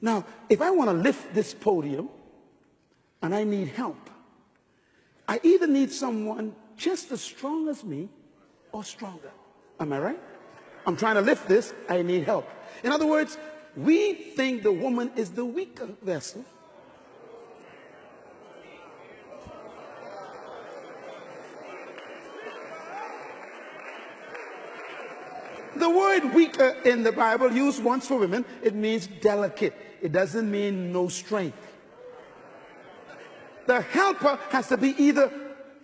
Now, if I want to lift this podium and I need help, I either need someone just as strong as me or stronger. Am I right? I'm trying to lift this, I need help. In other words, we think the woman is the weaker vessel. The word weaker in the Bible, used once for women, it means delicate. It doesn't mean no strength. The helper has to be either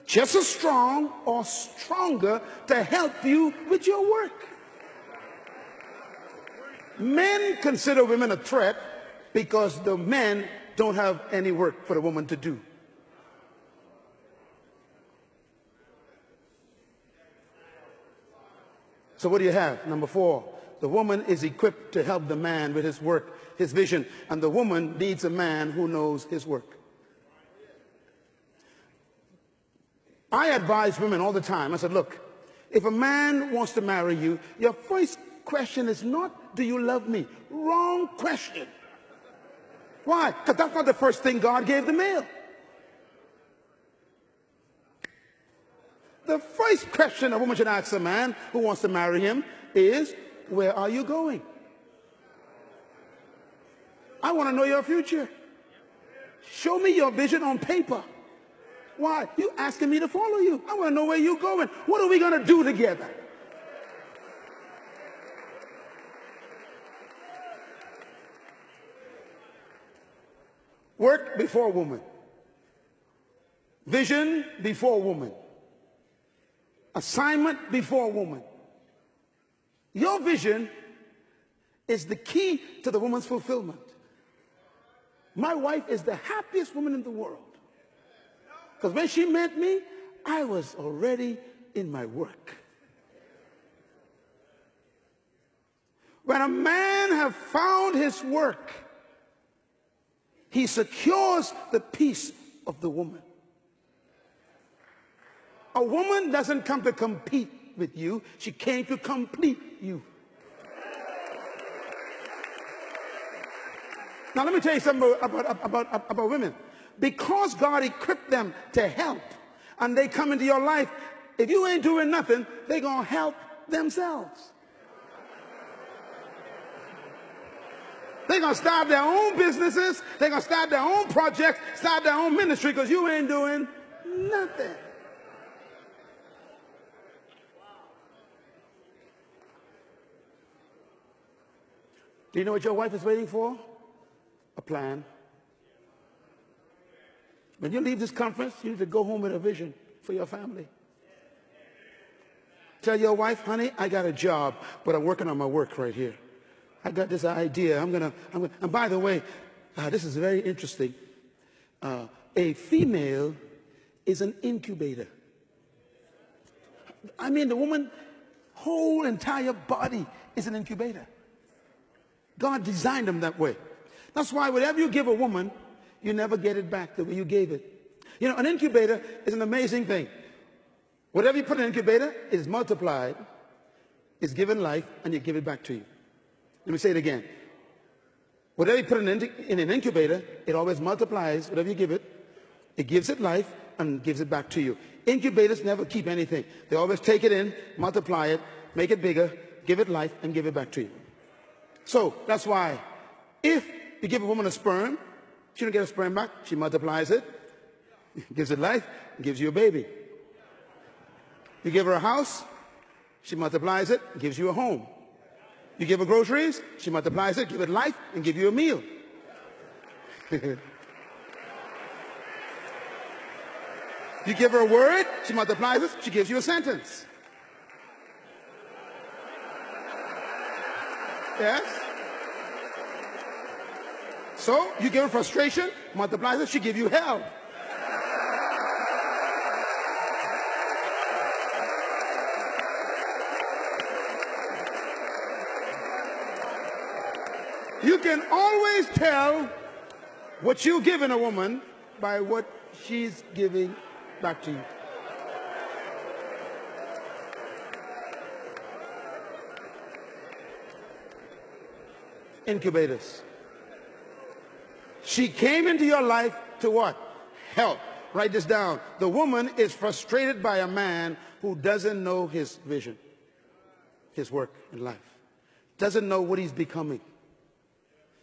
just as strong or stronger to help you with your work. Men consider women a threat because the men don't have any work for the woman to do. So what do you have? Number 4, the woman is equipped to help the man with his work, his vision, and the woman needs a man who knows his work. I advise women all the time. I said, look, if a man wants to marry you, your first question is not, do you love me? Wrong question. Why? Because that's not the first thing God gave the male. The first question a woman should ask a man who wants to marry him is, where are you going? I want to know your future. Show me your vision on paper. Why? You asking me to follow you. I want to know where you're going. What are we going to do together? Work before woman. Vision before woman. Assignment before woman. Your vision is the key to the woman's fulfillment. My wife is the happiest woman in the world. Because when she met me, I was already in my work. When a man has found his work, he secures the peace of the woman. A woman doesn't come to compete with you. She came to complete you. Now let me tell you something about women. Because God equipped them to help and they come into your life, if you ain't doing nothing, they're going to help themselves. They're going to start their own businesses. They're going to start their own projects, start their own ministry because you ain't doing nothing. Do you know what your wife is waiting for? A plan. When you leave this conference, you need to go home with a vision for your family. Tell your wife, honey, I got a job, but I'm working on my work right here. I got this idea. And by the way, this is very interesting. A female is an incubator. I mean, the woman's whole entire body is an incubator. God designed them that way. That's why whatever you give a woman, you never get it back the way you gave it. You know, an incubator is an amazing thing. Whatever you put in an incubator is multiplied, is given life, and you give it back to you. Let me say it again. Whatever you put in an incubator, it always multiplies. Whatever you give it, it gives it life and gives it back to you. Incubators never keep anything. They always take it in, multiply it, make it bigger, give it life, and give it back to you. So that's why if you give a woman a sperm, she don't get a sperm back. She multiplies it, gives it life, and gives you a baby. You give her a house, she multiplies it, and gives you a home. You give her groceries, she multiplies it, give it life, and give you a meal. You give her a word, she multiplies it, she gives you a sentence. Yes? So, you give her frustration, multiplies it, she gives you hell. You can always tell what you're giving a woman by what she's giving back to you. Incubators. She came into your life to what? Help. Write this down. The woman is frustrated by a man who doesn't know his vision, his work in life, doesn't know what he's becoming.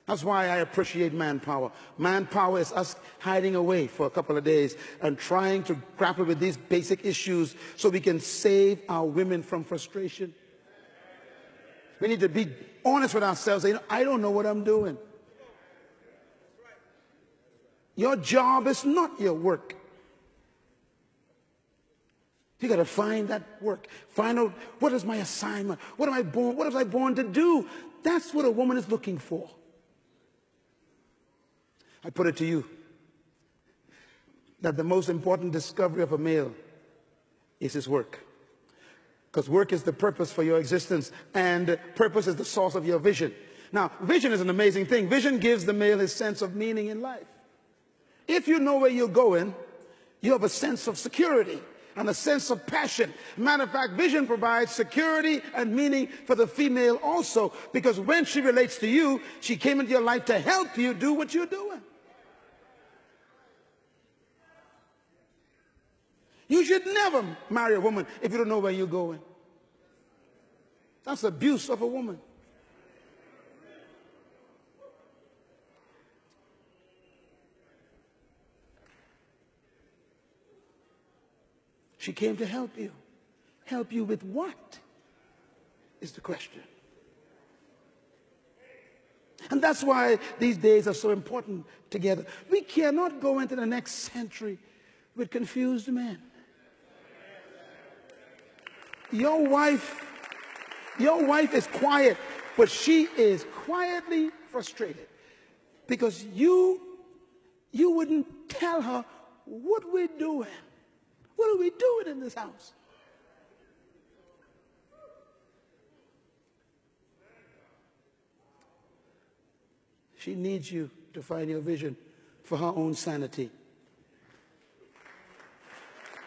That's why I appreciate manpower. Manpower is us hiding away for a couple of days and trying to grapple with these basic issues so we can save our women from frustration. We need to be honest with ourselves. I don't know what I'm doing. Your job is not your work. You got to find that work. Find out, what is my assignment? What am I born to do? That's what a woman is looking for. I put it to you that the most important discovery of a male is his work. Because work is the purpose for your existence, and purpose is the source of your vision. Now, vision is an amazing thing. Vision gives the male his sense of meaning in life. If you know where you're going, you have a sense of security and a sense of passion. Matter of fact, vision provides security and meaning for the female also, because when she relates to you, she came into your life to help you do what you're doing. You should never marry a woman if you don't know where you're going. That's abuse of a woman. She came to help you. Help you with what is the question. And that's why these days are so important together. We cannot go into the next century with confused men. Your wife is quiet, but she is quietly frustrated because you wouldn't tell her what we're doing. What are we doing in this house? She needs you to find your vision for her own sanity.